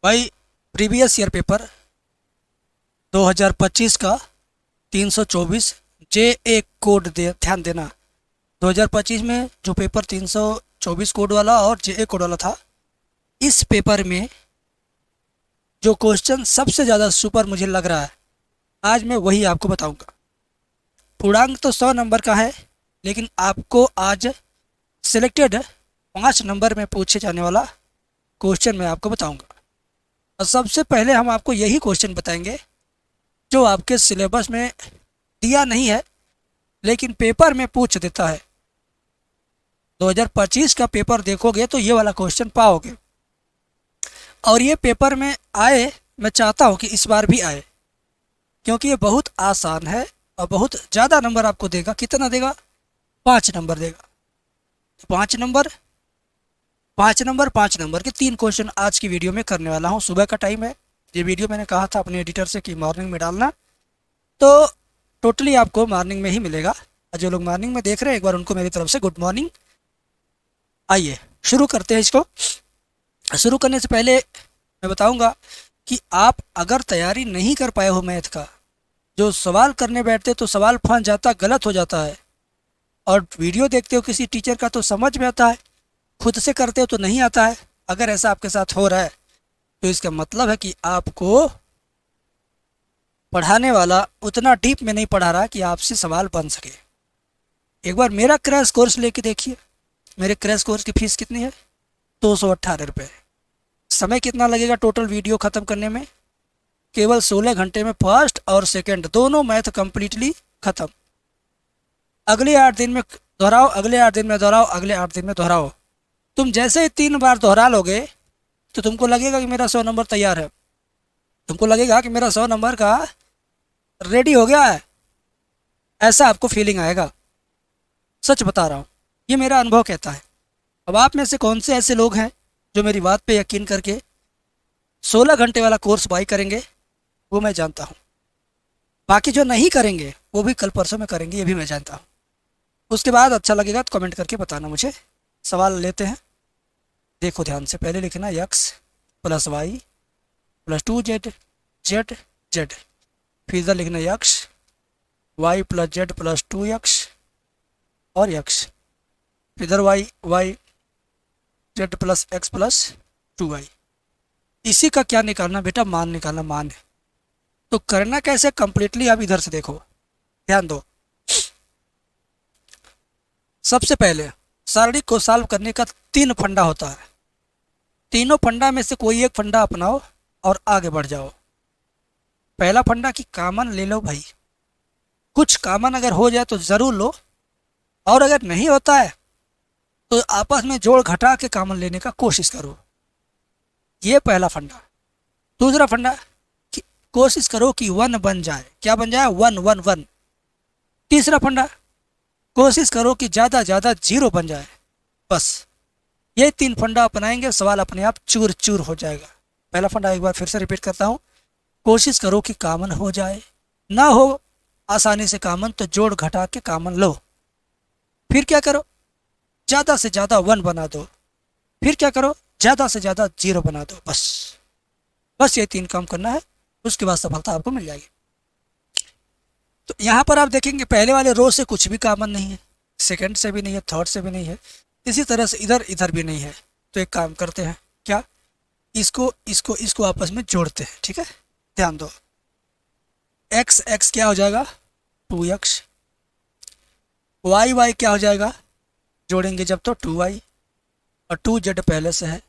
भाई, previous year paper 2025 का 324 जे ए code दे ध्यान देना। 2025 में जो पेपर 324 कोड वाला और जे ए कोड वाला था, इस पेपर में जो क्वेश्चन सबसे ज़्यादा सुपर मुझे लग रहा है, आज मैं वही आपको बताऊंगा। पूर्णांक तो 100 नंबर का है, लेकिन आपको आज सिलेक्टेड 5 नंबर में पूछे जाने वाला क्वेश्चन मैं आपको बताऊंगा। और सबसे पहले हम आपको यही क्वेश्चन बताएंगे जो आपके सिलेबस में दिया नहीं है, लेकिन पेपर में पूछ देता है। 2025 का पेपर देखोगे तो ये वाला क्वेश्चन पाओगे, और ये पेपर में आए, मैं चाहता हूँ कि इस बार भी आए, क्योंकि ये बहुत आसान है और बहुत ज़्यादा नंबर आपको देगा। कितना देगा? 5 नंबर देगा। तो 5 नंबर 5 नंबर 5 नंबर के 3 क्वेश्चन आज की वीडियो में करने वाला हूँ। सुबह का टाइम है। ये वीडियो मैंने कहा था अपने एडिटर से कि मॉर्निंग में डालना, तो टोटली आपको मॉर्निंग में ही मिलेगा। और जो लोग मॉर्निंग में देख रहे हैं, एक बार उनको मेरी तरफ से गुड मॉर्निंग। आइए शुरू करते हैं इसको। शुरू करने से पहले मैं बताऊंगा कि आप अगर तैयारी नहीं कर पाए हो मैथ का, जो सवाल करने बैठते तो सवाल फंस जाता, गलत हो जाता है, और वीडियो देखते हो किसी टीचर का तो समझ में आता है, खुद से करते हो तो नहीं आता है। अगर ऐसा आपके साथ हो रहा है तो इसका मतलब है कि आपको पढ़ाने वाला उतना डीप में नहीं पढ़ा रहा कि आपसे सवाल बन सके। एक बार मेरा क्रैश कोर्स लेके देखिए। मेरे क्रैश कोर्स की फ़ीस कितनी है? 218 रुपये। समय कितना लगेगा टोटल वीडियो ख़त्म करने में? केवल 16 घंटे में फर्स्ट और सेकंड दोनों मैथ कंप्लीटली ख़त्म। अगले 8 दिन में दोहराओ, अगले 8 दिन में दोहराओ, अगले 8 दिन में दोहराओ। तुम जैसे ही 3 बार दोहरा लोगे तो तुमको लगेगा कि मेरा 100 नंबर तैयार है। तुमको लगेगा कि मेरा 100 नंबर का रेडी हो गया है, ऐसा आपको फीलिंग आएगा। सच बता रहा हूँ, ये मेरा अनुभव कहता है। अब आप में से कौन से ऐसे लोग हैं जो मेरी बात पे यकीन करके 16 घंटे वाला कोर्स बाई करेंगे, वो मैं जानता हूँ। बाकी जो नहीं करेंगे वो भी कल परसों में करेंगे, ये भी मैं जानता हूँ। उसके बाद अच्छा लगेगा तो कमेंट करके बताना मुझे। सवाल लेते हैं, देखो ध्यान से। पहले लिखना x plus y plus 2z z z, फिर इधर लिखना x y plus z plus 2x और x, इधर y z plus x plus 2y। इसी का क्या निकालना बेटा? मान निकालना, मान है। तो करना कैसे कंप्लीटली आप इधर से देखो, ध्यान दो। सबसे पहले सारणी को सॉल्व करने का 3 फंडा होता है। तीनों फंडा में से कोई एक फंडा अपनाओ और आगे बढ़ जाओ। पहला फंडा कि कॉमन ले लो भाई। कुछ कॉमन अगर हो जाए तो ज़रूर लो, और अगर नहीं होता है तो आपस में जोड़ घटा के कॉमन लेने का कोशिश करो। ये पहला फंडा। दूसरा फंडा कि कोशिश करो कि 1 बन जाए। क्या बन जाए? 1 1 1। तीसरा फंडा, कोशिश करो कि ज़्यादा ज़्यादा 0 बन जाए। बस ये 3 फंडा अपनाएंगे, सवाल अपने आप चूर चूर हो जाएगा। पहला फंडा एक बार फिर से रिपीट करता हूँ। कोशिश करो कि कॉमन हो जाए, ना हो आसानी से कॉमन तो जोड़ घटा के कॉमन लो। फिर क्या करो? ज़्यादा से ज़्यादा 1 बना दो। फिर क्या करो? ज़्यादा से ज़्यादा 0 बना दो। बस ये 3 काम करना है, उसके बाद सफलता आपको मिल जाएगी। तो यहाँ पर आप देखेंगे पहले वाले रो से कुछ भी कॉमन नहीं है, सेकंड से भी नहीं है, थर्ड से भी नहीं है, इसी तरह से इधर इधर भी नहीं है। तो एक काम करते हैं, क्या? इसको इसको इसको आपस में जोड़ते हैं, ठीक है? ध्यान दो। एक्स एक्स क्या हो जाएगा? 2x। वाई वाई क्या हो जाएगा? जोड़ेंगे जब तो 2y, और 2z पहले से है।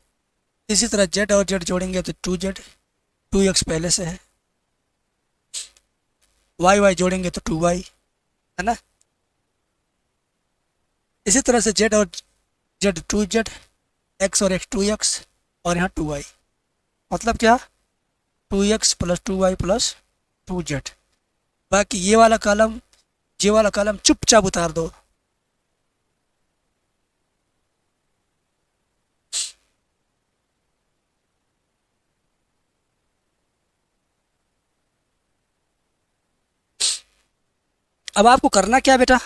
इसी तरह z और z जोड़ेंगे तो 2z, 2x पहले से है। वाई वाई जोड़ेंगे तो 2y, है ना? इसी तरह से z और z 2z, x और x 2x, और यहाँ 2y। मतलब क्या? 2x plus 2y plus 2z। बाकी ये वाला कॉलम चुपचाप उतार दो। अब आपको करना क्या बेटा?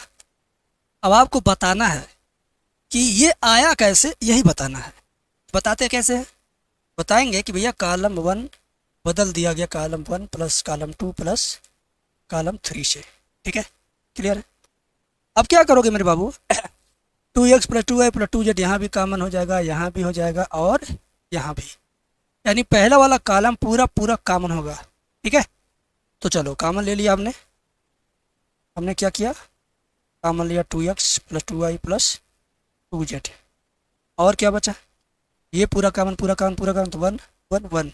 अब आपको बताना है कि ये आया कैसे, यही बताना है। बताते कैसे हैं? बताएंगे कि भैया कॉलम 1 बदल दिया गया column 1 plus column 2 plus column 3 से। ठीक है, क्लियर है। अब क्या करोगे मेरे बाबू, 2x+2y+2z यहाँ भी कॉमन हो जाएगा, यहाँ भी हो जाएगा और यहाँ भी, यानी पहला वाला कॉलम पूरा पूरा कॉमन होगा। ठीक है, तो चलो कॉमन ले लिया हमने। हमने क्या किया, कॉमन लिया 2x+2y+2z। और क्या बचा, ये पूरा कॉमन पूरा कॉमन पूरा कॉमन, तो 1 1 1।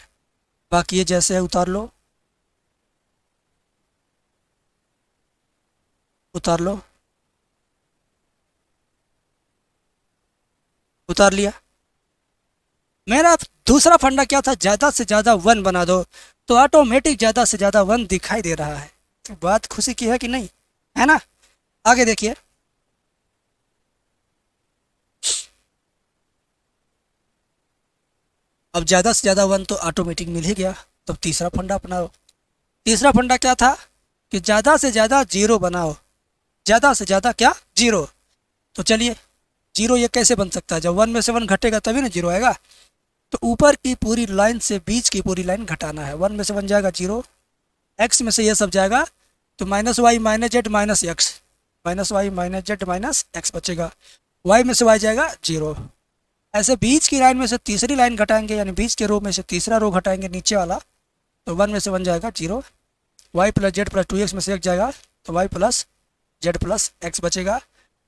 बाकी ये जैसे है उतार लो, उतार लो, उतार लिया। मेरा दूसरा फंडा क्या था, ज़्यादा से ज़्यादा 1 बना दो, तो ऑटोमेटिक ज़्यादा से ज़्यादा 1 दिखाई दे रहा है। तो बात खुशी की है कि नहीं, है ना। आगे देखिए, अब ज़्यादा से ज़्यादा 1 तो ऑटोमेटिक मिल ही गया। तो तीसरा फंडा अपनाओ। तीसरा फंडा क्या था कि ज़्यादा से ज़्यादा 0 बनाओ, ज़्यादा से ज़्यादा क्या 0। तो चलिए 0 ये कैसे बन सकता है, जब 1 में से 1 घटेगा तभी ना 0 आएगा। तो ऊपर की पूरी लाइन से बीच की पूरी लाइन घटाना है। 1 में से 1 जाएगा 0, x में से ये सब जाएगा तो -y - z - x, -y - z - x बचेगा। y में से y जाएगा 0। ऐसे बीच की लाइन में से तीसरी लाइन घटाएंगे, यानी बीच के रो में से तीसरा रो घटाएंगे नीचे वाला, तो 1 में से 1 जाएगा 0। y + z + 2x में से 1 जाएगा तो y + z + x बचेगा।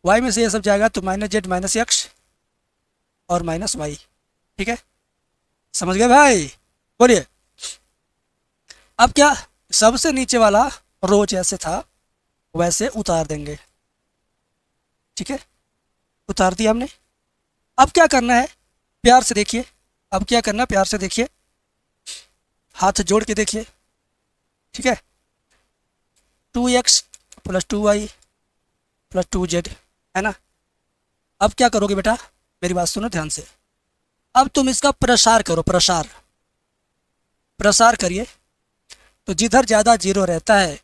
y में से ये सब जाएगा तो -z - x और -y। ठीक है, समझ गए भाई, बोलिए। अब क्या, सबसे नीचे वाला रो जैसे था वैसे उतार देंगे। ठीक है, उतार दिया हमने। अब क्या करना है, प्यार से देखिए। अब क्या करना है, प्यार से देखिए, हाथ जोड़ के देखिए। ठीक है, 2x + 2y + 2z है ना। अब क्या करोगे बेटा, मेरी बात सुनो ध्यान से। अब तुम इसका प्रसार करो, प्रसार प्रसार करिए। तो जिधर ज़्यादा 0 रहता है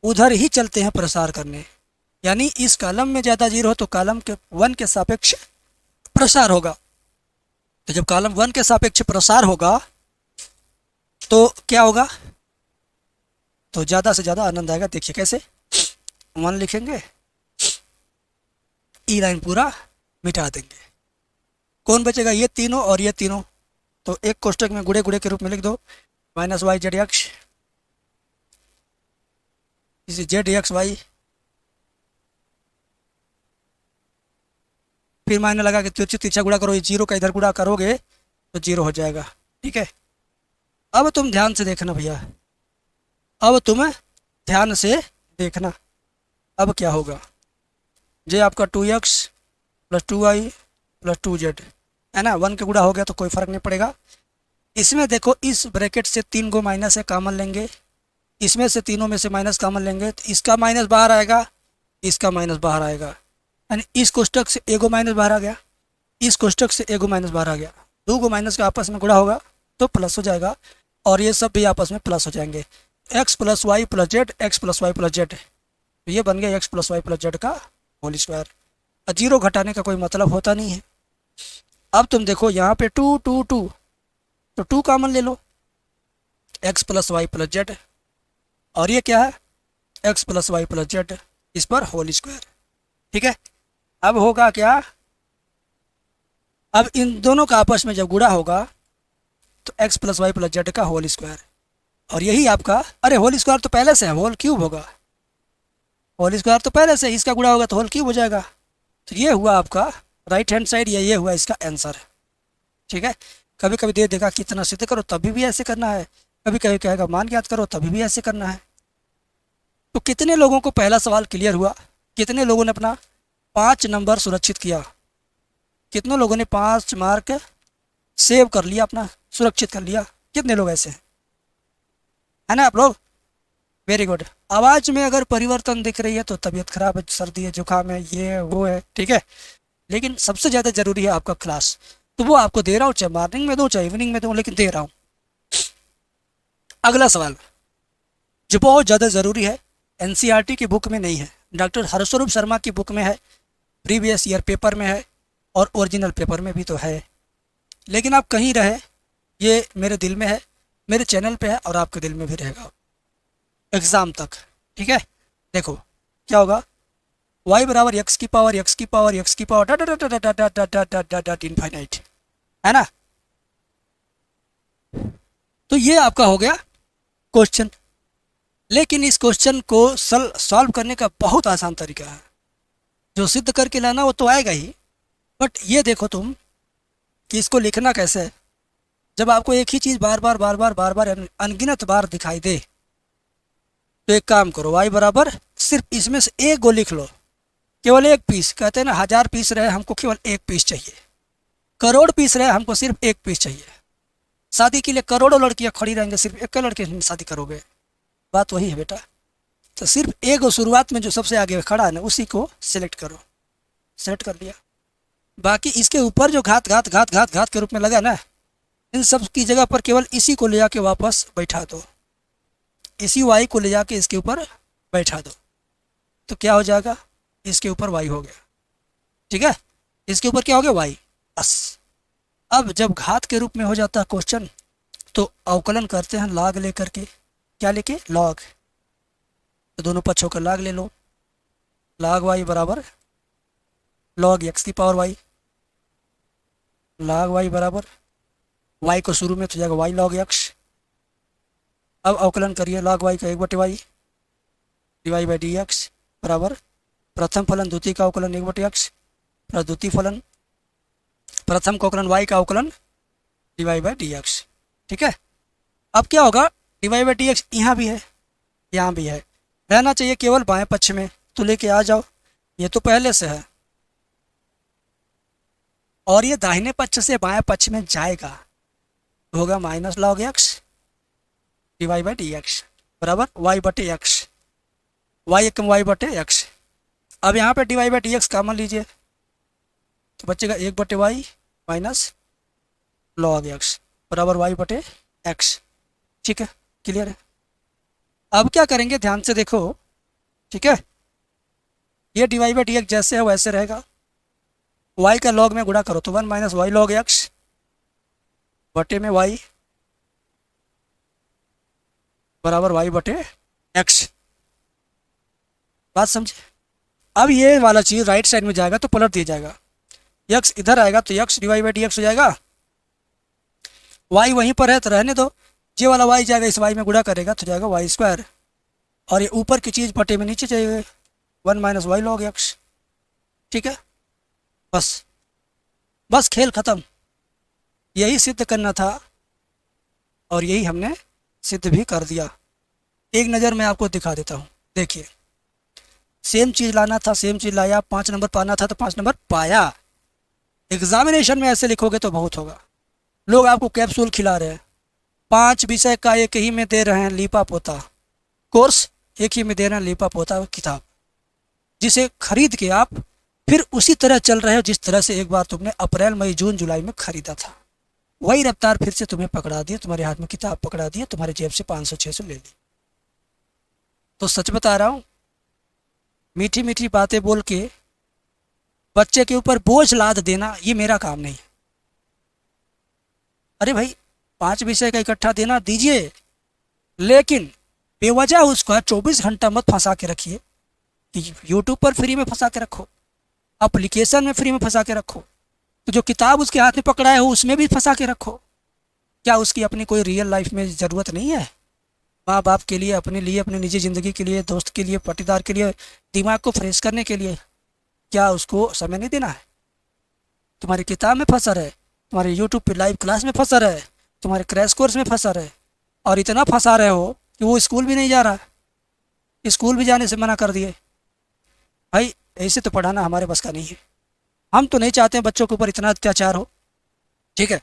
उधर ही चलते हैं प्रसार करने, यानी इस कॉलम में ज़्यादा 0 हो तो कॉलम के 1 के सापेक्ष प्रसार होगा। तो जब कॉलम 1 के सापेक्ष प्रसार होगा तो क्या होगा, तो ज़्यादा से ज़्यादा आनंद आएगा। देखिए कैसे, 1 लिखेंगे, ई लाइन पूरा मिटा देंगे, कौन बचेगा, ये तीनों और ये तीनों। तो एक कोष्टक में गुणे गुणे के रूप में लिख दो, -y z x, इसे z x y, फिर मायने लगा कि तिरछा तिरछा गुणा करो, ये 0 का इधर गुणा करोगे तो 0 हो जाएगा। ठीक है, अब तुम ध्यान से देखना भैया, अब तुम ध्यान से देखना। अब क्या होगा, ये आपका 2x + 2y + 2z है ना, 1 के गुणा हो गया तो कोई फर्क नहीं पड़ेगा। इसमें देखो, इस ब्रैकेट से 3 को माइनस है, कॉमन लेंगे, इसमें से तीनों में से माइनस कॉमन लेंगे, तो इसका माइनस बाहर आएगा, इसका माइनस बाहर आएगा, यानी इस कोष्टक से एगो माइनस बाहर आ गया, इस कोष्टक से एगो माइनस बाहर आ गया, 2 को माइनस का आपस में गुणा होगा तो प्लस हो जाएगा, और ये सब भी आपस में प्लस हो जाएंगे। x + y + z, x + y + z, तो ये बन गया x + y + z का होल स्क्वायर। 0 घटाने का कोई मतलब होता नहीं है। अब तुम देखो यहाँ पे 2 2 2, तो 2 कॉमन ले लो, x + y + z, और ये क्या है, x + y + z, इस पर होल स्क्वायर। ठीक है, अब होगा क्या, अब इन दोनों का आपस में जब गुणा होगा तो x + y + z का होल स्क्वायर, और यही आपका, अरे होल स्क्वायर तो पहले से है, होल क्यूब होगा, होल स्क्वायर तो पहले से, इसका गुणा होगा तो होल क्यूब हो जाएगा। तो ये हुआ आपका राइट हैंड साइड, या ये हुआ इसका आंसर। ठीक है, कभी कभी दे देगा कितना सिद्ध करो, तभी भी ऐसे करना है, कभी कभी कहेगा मान ज्ञात करो, तभी भी ऐसे करना है। तो कितने लोगों को पहला सवाल क्लियर हुआ, कितने लोगों ने अपना 5 नंबर सुरक्षित किया, कितने लोगों ने 5 मार्क सेव कर लिया, अपना सुरक्षित कर लिया, कितने लोग ऐसे हैं, है ना आप लोग, वेरी गुड। आवाज़ में अगर परिवर्तन दिख रही है तो तबीयत खराब है, सर्दी है, जुकाम है, ये वो है, ठीक है, लेकिन सबसे ज़्यादा ज़रूरी है आपका क्लास, तो वो आपको दे रहा हूँ, चाहे मॉर्निंग में दूँ चाहे इवनिंग में दूँ, लेकिन दे रहा हूँ। अगला सवाल जो बहुत ज़्यादा ज़रूरी है, एनसीईआरटी की बुक में नहीं है, डॉक्टर हरस्वरूप शर्मा की बुक में है, प्रीवियस ईयर पेपर में है, और ओरिजिनल पेपर में भी तो है, लेकिन आप कहीं रहे ये मेरे दिल में है, मेरे चैनल पे है और आपके दिल में भी रहेगा एग्ज़ाम तक। ठीक है, देखो क्या होगा, y बराबर एक्स की पावर एक्स की पावर एक्स की power dot dot dot dot dot dot dot dot dot dot infinite, है ना। तो ये आपका हो गया क्वेश्चन। लेकिन इस क्वेश्चन को सॉल्व करने का बहुत आसान तरीका है। जो सिद्ध करके लाना वो तो आएगा ही, बट ये देखो तुम कि इसको लिखना कैसे है। जब आपको एक ही चीज़ बार बार बार बार बार बार अनगिनत बार दिखाई दे, तो एक काम करो, y बराबर सिर्फ इसमें से एक गो लिख लो, केवल एक पीस। कहते हैं ना 1000 पीस रहे हमको केवल एक पीस चाहिए, करोड़ पीस रहे हमको सिर्फ एक पीस चाहिए। शादी के लिए करोड़ों लड़कियां खड़ी रहेंगे, सिर्फ एक लड़के से शादी करोगे, बात वही है बेटा। तो सिर्फ एक शुरुआत में जो सबसे आगे खड़ा है ना उसी को सिलेक्ट करो। सेलेक्ट कर लिया, बाकी इसके ऊपर जो घात घात घात घात घात के रूप में लगा ना, इन सब की जगह पर केवल इसी को ले जाके वापस बैठा दो, इसी y को ले जाके इसके ऊपर बैठा दो, तो क्या हो जाएगा, इसके ऊपर y हो गया। ठीक है, इसके ऊपर क्या हो गया, y। बस अब जब घात के रूप में हो जाता है क्वेश्चन, तो अवकलन करते हैं लॉग लेकर के। क्या लेके, लॉग। तो दोनों पक्षों का लॉग ले लो, लॉग y बराबर लॉग x की पावर y, लॉग y बराबर y को शुरू में तो जाएगा y लॉग x। अब अवकलन करिए लॉग y का 1/y divide by D x बराबर प्रथम फलन द्वितीय का अवकलन 1/x प्लस द्वितीय फलन प्रथम का अवकलन y का अवकलन डिवाइड बाई डी एक्स। ठीक है, अब क्या होगा, डिवाइड बाई डी एक्स यहाँ भी है यहाँ भी है, रहना चाहिए केवल बाएं पक्ष में, तो लेके आ जाओ, ये तो पहले से है। और ये दाहिने पक्ष से बाएं पक्ष में जाएगा, होगा minus log x divide by D x बराबर वाई बटे एक्स, वाई एकम वाई बटे एक्स। अब यहाँ पे divide by D x common लीजिए, तो बचेगा 1/y माइनस लॉग एक्स बराबर वाई बटे एक्स। ठीक है, क्लियर है। अब क्या करेंगे, ध्यान से देखो। ठीक है, ये डिवाइड बाई डी एक्स जैसे है वैसे रहेगा, y का लॉग में गुणा करो तो 1 माइनस वाई लॉग एक्स बटे में y बराबर y बटे x। बात समझे। अब ये वाला चीज़ राइट साइड में जाएगा तो पलट दिया जाएगा, x इधर आएगा तो x divide by D x हो जाएगा, y वहीं पर है तो रहने दो, ये वाला y जाएगा इस y में गुणा करेगा तो जाएगा वाई स्क्वायर, और ये ऊपर की चीज़ बटे में नीचे जाएगा 1 माइनस वाई लॉग एक्स। ठीक है, बस बस खेल ख़त्म। यही सिद्ध करना था और यही हमने सिद्ध भी कर दिया। एक नज़र मैं आपको दिखा देता हूँ, देखिए। सेम चीज़ लाना था, सेम चीज़ लाया, 5 नंबर पाना था तो 5 नंबर पाया। एग्जामिनेशन में ऐसे लिखोगे तो बहुत होगा। लोग आपको कैप्सूल खिला रहे हैं, 5 विषय का एक ही में दे रहे हैं लीपा पोता कोर्स, एक ही में दे रहे हैं लीपा पोता किताब, जिसे खरीद के आप फिर उसी तरह चल रहे हो जिस तरह से एक बार तुमने अप्रैल मई जून जुलाई में खरीदा था। वही रफ्तार फिर से तुम्हें पकड़ा दिया, तुम्हारे हाथ में किताब पकड़ा दिया, तुम्हारे जेब से 500-600 ले ली। तो सच बता रहा हूँ, मीठी मीठी बातें बोल के बच्चे के ऊपर बोझ लाद देना ये मेरा काम नहीं है। अरे भाई 5 विषय का इकट्ठा देना दीजिए, लेकिन बेवजह उसका 24 घंटा मत फंसा के रखिए। यूट्यूब पर फ्री में फंसा के रखो, एप्लीकेशन में फ्री में फंसा के रखो, तो जो किताब उसके हाथ में पकड़ाए हो उसमें भी फंसा के रखो। क्या उसकी अपनी कोई रियल लाइफ में ज़रूरत नहीं है? माँ बाप के लिए, अपने लिए, अपनी निजी ज़िंदगी के लिए, दोस्त के लिए, पटीदार के लिए, दिमाग को फ्रेश करने के लिए क्या उसको समय नहीं देना है? तुम्हारी किताब में फंसा रहे, तुम्हारे यूट्यूब पे लाइव क्लास में फंसा रहे, तुम्हारे क्रैश कोर्स में फंसा रहे, और इतना फंसा रहे हो कि वो स्कूल भी नहीं जा रहा, स्कूल भी जाने से मना कर दिए। भाई ऐसे तो पढ़ाना हमारे बस का नहीं है। हम तो नहीं चाहते हैं बच्चों के ऊपर इतना अत्याचार हो। ठीक है,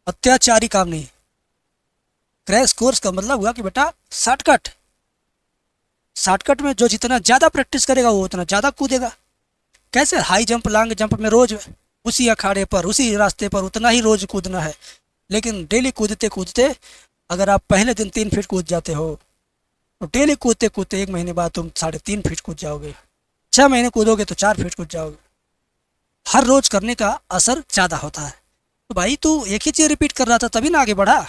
अत्याचारी काम नहीं। क्रैश कोर्स का मतलब हुआ कि बेटा शॉर्टकट, शॉर्टकट में जो जितना ज़्यादा प्रैक्टिस करेगा वो उतना ज़्यादा कूदेगा। कैसे, हाई जंप लॉन्ग जंप में रोज़ उसी अखाड़े पर, उसी रास्ते पर उतना ही रोज़ कूदना है, लेकिन डेली कूदते कूदते अगर आप पहले दिन 3 फीट कूद जाते हो तो डेली कूदते कूदते 1 महीने बाद तुम 3.5 फीट कूद जाओगे, 6 महीने कूदोगे तो 4 फीट कूद जाओगे। हर रोज़ करने का असर ज़्यादा होता है। तो भाई तू एक ही चीज़ रिपीट कर रहा था तभी ना आगे बढ़ा।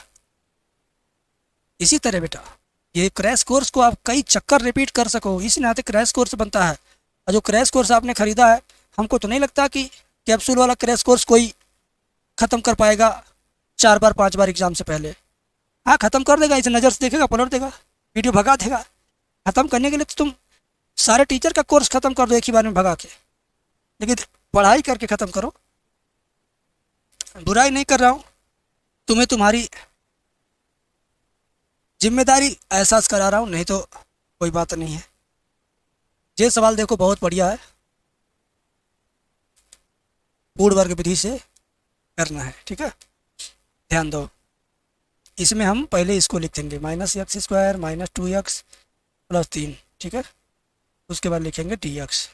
इसी तरह बेटा ये क्रैश कोर्स को आप कई चक्कर रिपीट कर सको, इसी नाते क्रैश कोर्स बनता है। और जो क्रैश कोर्स आपने खरीदा है, हमको तो नहीं लगता कि कैप्सूल वाला क्रैश कोर्स कोई ख़त्म कर पाएगा 4 बार 5 बार एग्जाम से पहले। हाँ ख़त्म कर देगा, इसे नज़र से देखेगा, पलट देगा, वीडियो भगा देगा। ख़त्म करने के लिए तो तुम सारे टीचर का कोर्स ख़त्म कर दो एक ही बार में भगा के, लेकिन पढ़ाई करके ख़त्म करो। बुराई नहीं कर रहा हूँ, तुम्हें तुम्हारी जिम्मेदारी एहसास करा रहा हूँ, नहीं तो कोई बात नहीं है। ये सवाल देखो बहुत बढ़िया है, पूर्ण वर्ग विधि से करना है, ठीक है। ध्यान दो, इसमें हम पहले इसको लिख देंगे -x² -2x + 3, ठीक है। उसके बाद लिखेंगे dx।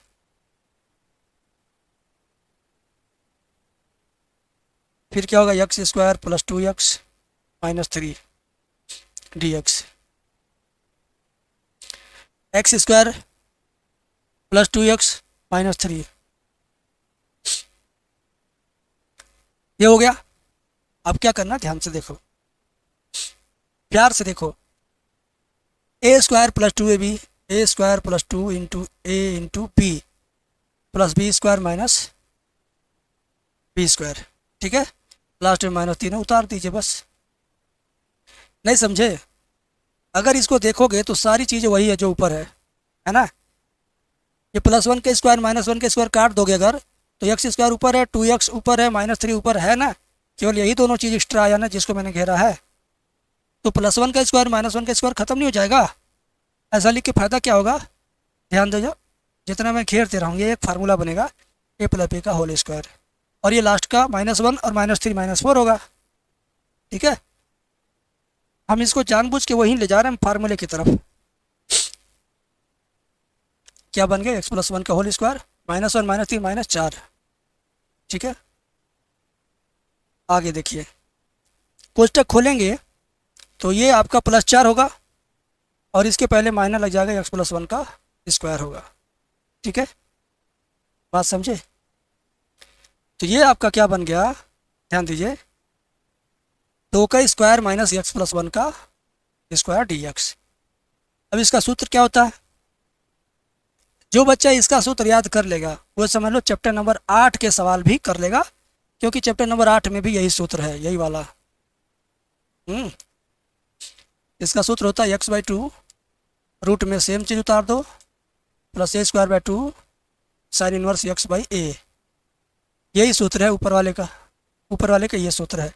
फिर क्या होगा, x² + 2x - 3 dx। x² + 2x - 3, ये हो गया। अब क्या करना, ध्यान से देखो, प्यार से देखो। a² + 2ab, a² + 2 × a × b + b² - b², ठीक है। लास्ट में -3 उतार दीजिए बस। नहीं समझे? अगर इसको देखोगे तो सारी चीज़ें वही है जो ऊपर है ना। ये +1 के स्क्वायर -1 के स्क्वायर काट दोगे अगर, तो x² ऊपर है, 2x ऊपर है, -3 ऊपर है ना। केवल यही दोनों चीज़ एक्स्ट्रा आया ना जिसको मैंने घेरा है। तो +1 का स्क्वायर -1 का स्क्वायर खत्म नहीं हो जाएगा? ऐसा लिख के फ़ायदा क्या होगा, ध्यान दो। जितना मैं घेरते रहूँगी ये एक फार्मूला बनेगा a + b का होल स्क्वायर, और ये लास्ट का -1 और -3 -4 होगा, ठीक है। हम इसको जानबूझ के वहीं ले जा रहे हैं फार्मूले की तरफ। क्या बन गया, x + 1 का होल स्क्वायर -1 -3 -4, ठीक है। आगे देखिए, कोष्टक खोलेंगे तो ये आपका +4 होगा और इसके पहले माइनस लग जाएगा, x + 1 का स्क्वायर होगा, ठीक है। बात समझे? तो ये आपका क्या बन गया, ध्यान दीजिए, 2 का स्क्वायर -x + 1 का स्क्वायर dx। अब इसका सूत्र क्या होता है, जो बच्चा इसका सूत्र याद कर लेगा वो समझ लो चैप्टर नंबर 8 के सवाल भी कर लेगा, क्योंकि चैप्टर नंबर 8 में भी यही सूत्र है, यही वाला। इसका सूत्र होता है x/2 रूट में सेम चीज़ उतार दो +a² / 2 sin इनवर्स x/a। यही सूत्र है ऊपर वाले का, ऊपर वाले का ये सूत्र है।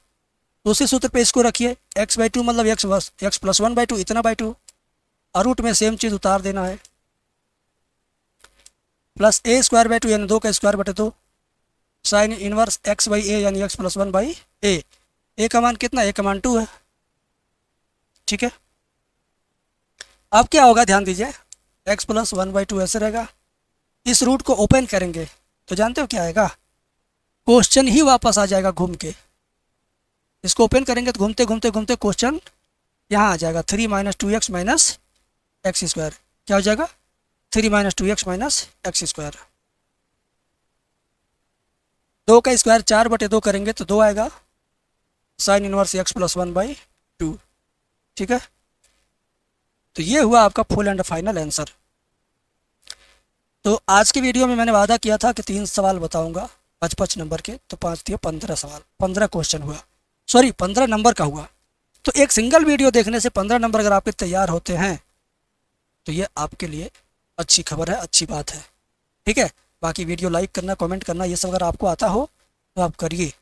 उसी सूत्र पे इसको रखिए, x/2 मतलब x + 1/2 इतना /2, और रूट में सेम चीज़ उतार देना है, +a² / 2 यानी 2 का स्क्वायर बटे 2 साइन इनवर्स x/a यानी x + 1/a। a का मान कितना, a का मान 2 है, ठीक है। अब क्या होगा, ध्यान दीजिए, x + 1/2 ऐसे रहेगा। इस रूट को ओपन करेंगे तो जानते हो क्या आएगा, क्वेश्चन ही वापस आ जाएगा घूम के। इसको ओपन करेंगे तो घूमते घूमते घूमते क्वेश्चन यहाँ आ जाएगा, 3 - 2x - x²। क्या हो जाएगा, 3 - 2x - x²। 2 का स्क्वायर 4 बटे 2 करेंगे तो 2 आएगा, साइन इनवर्स x + 1/2, ठीक है। तो ये हुआ आपका फुल एंड फाइनल आंसर। तो आज की वीडियो में मैंने वादा किया था कि 3 सवाल बताऊंगा 5-5 नंबर के, तो 5 दिए 15 सवाल, 15 क्वेश्चन हुआ, सॉरी 15 नंबर का हुआ। तो एक सिंगल वीडियो देखने से 15 नंबर अगर आपके तैयार होते हैं तो ये आपके लिए अच्छी खबर है, अच्छी बात है, ठीक है। बाकी वीडियो लाइक करना, कमेंट करना, ये सब अगर आपको आता हो तो आप करिए।